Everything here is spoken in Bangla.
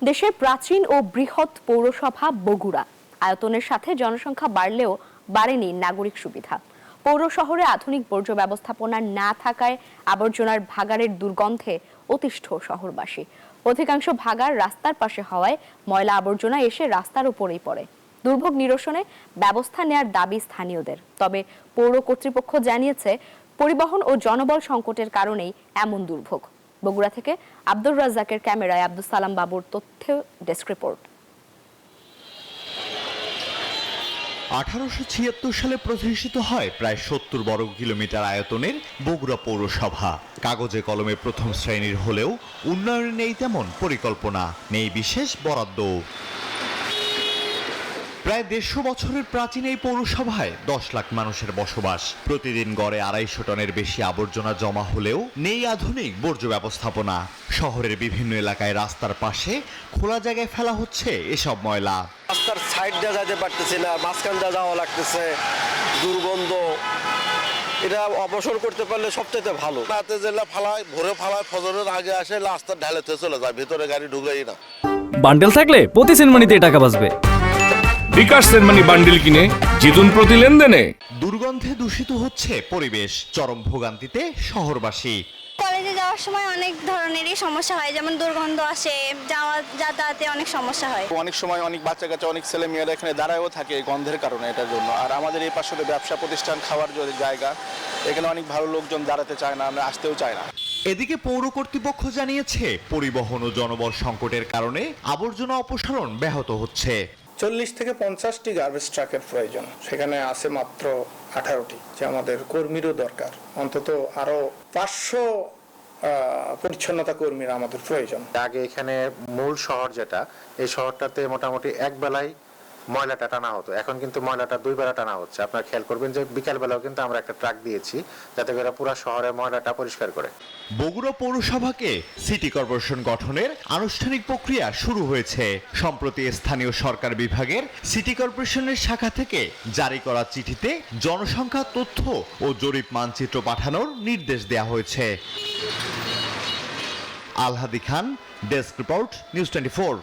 দেশের প্রাচীন ও বৃহৎ পৌরসভা বগুড়া আয়তনের সাথে জনসংখ্যা বাড়লেও বাড়েনি নাগরিক সুবিধা। পৌর শহরে আধুনিক বর্জ্য ব্যবস্থাপনা না থাকায় আবর্জনার ভাগাড়ের দুর্গন্ধে অতিষ্ঠ শহরবাসী। অধিকাংশ ভাগাড় রাস্তার পাশে হওয়ায় ময়লা আবর্জনা এসে রাস্তার উপরেই পড়ে। দুর্ভোগ নিরসনে ব্যবস্থা নেয়ার দাবি স্থানীয়দের। তবে পৌর কর্তৃপক্ষ জানিয়েছে, পরিবহন ও জনবল সংকটের কারণেই এমন দুর্ভোগ। বগুড়া থেকে আব্দুর রাজ্জাকের ক্যামেরায় আব্দুল সালাম বাবুর তথ্য ডেস্ক রিপোর্ট। 1876 সালে প্রতিষ্ঠিত হয় প্রায় 70 বর্গ কিলোমিটার আয়তনের বগুড়া পৌরসভা। কাগজে কলমে প্রথম শ্রেণীর হলেও উন্নয়নে নেই তেমন পরিকল্পনা, নেই বিশেষ বরাদ্দ। প্রায় 150 বছরের প্রাচীন এই পৌরসভায় 10 লাখ মানুষের বসবাস। প্রতিদিন গড়ে 250 টনের বেশি আবর্জনা জমা হলেও নেই আধুনিক বর্জ্য ব্যবস্থাপনা। শহরের বিভিন্ন এলাকায় রাস্তার পাশে খোলা জায়গায় ফেলা হচ্ছে এসব ময়লা। রাস্তার সাইড দিয়ে যেতে পারতেছি না, মাঝখান দিয়ে যাওয়া লাগতেছে, দুর্গন্ধ। এটা অবসর করতে পারলে সবচেয়ে ভালো। রাতে যেটা ফালায়, ভোরে ফালায়, ফজরের আগে আসে, রাস্তার ঢালেতে চলে যায়, ভিতরে গাড়ি ঢুকেই না। বান্ডেল থাকলে প্রতি সেনমানিতে টাকা বাঁচবে। বিকাশ সেনমানি বান্ডেল কিনে জিতুন প্রতি লেনদেনে। দুর্গন্ধে দূষিত হচ্ছে পরিবেশ, চরম ভোগান্তিতে শহরবাসী। কলেজে যাওয়ার সময় অনেক ধরনেরই সমস্যা হয়, যেমন দুর্গন্ধ আসে, যাতায়াতে অনেক সমস্যা হয়। অনেক সময় অনেক বাচ্চা কাচ্চা, অনেক ছেলে মেয়েরা এখানে দাঁড়ায়ও থাকে গন্ধের কারণে এটার জন্য। আর আমাদের এই পাশে ব্যবসা প্রতিষ্ঠান, খাওয়ার জায়গা, এখানে অনেক ভালো লোকজন দাঁড়াতে চায় না, আমরা আসতেও চাই না। এদিকে পৌর কর্তৃপক্ষ জানিয়েছে, পরিবহন ও জনবল সংকটের কারণে আবর্জনা অপসারণ ব্যাহত হচ্ছে। 40 থেকে 50টি গার্বেজ ট্রাকের প্রয়োজন, সেখানে আছে মাত্র 18টি। যে আমাদের কর্মীরও দরকার, অন্তত আরো 500 পরিচ্ছন্নতা কর্মীর আমাদের প্রয়োজন। আগে এখানে মূল শহর যেটা, এই শহরটাতে মোটামুটি এক বেলায় ময়লাটা টানা হতো, এখন কিন্তু ময়লাটা 2 বেলা টানা হচ্ছে। আপনারা খেয়াল করবেন যে বিকাল বেলাও কিন্তু আমরা একটা ট্রাক দিয়েছি, যাতে করে পুরো শহরের ময়লাটা পরিষ্কার করে। বগুড়া পৌরসভাকে সিটি কর্পোরেশন গঠনের আনুষ্ঠানিক প্রক্রিয়া শুরু হয়েছে। সম্প্রতি স্থানীয় সরকার বিভাগের সিটি কর্পোরেশনের শাখা থেকে জারি করা চিঠিতে জনসংখ্যা তথ্য ও জরিপ মানচিত্র পাঠানোর নির্দেশ দেওয়া হয়েছে। আলহাদি খান, ডেস্ক রিপোর্ট, নিউজ 24।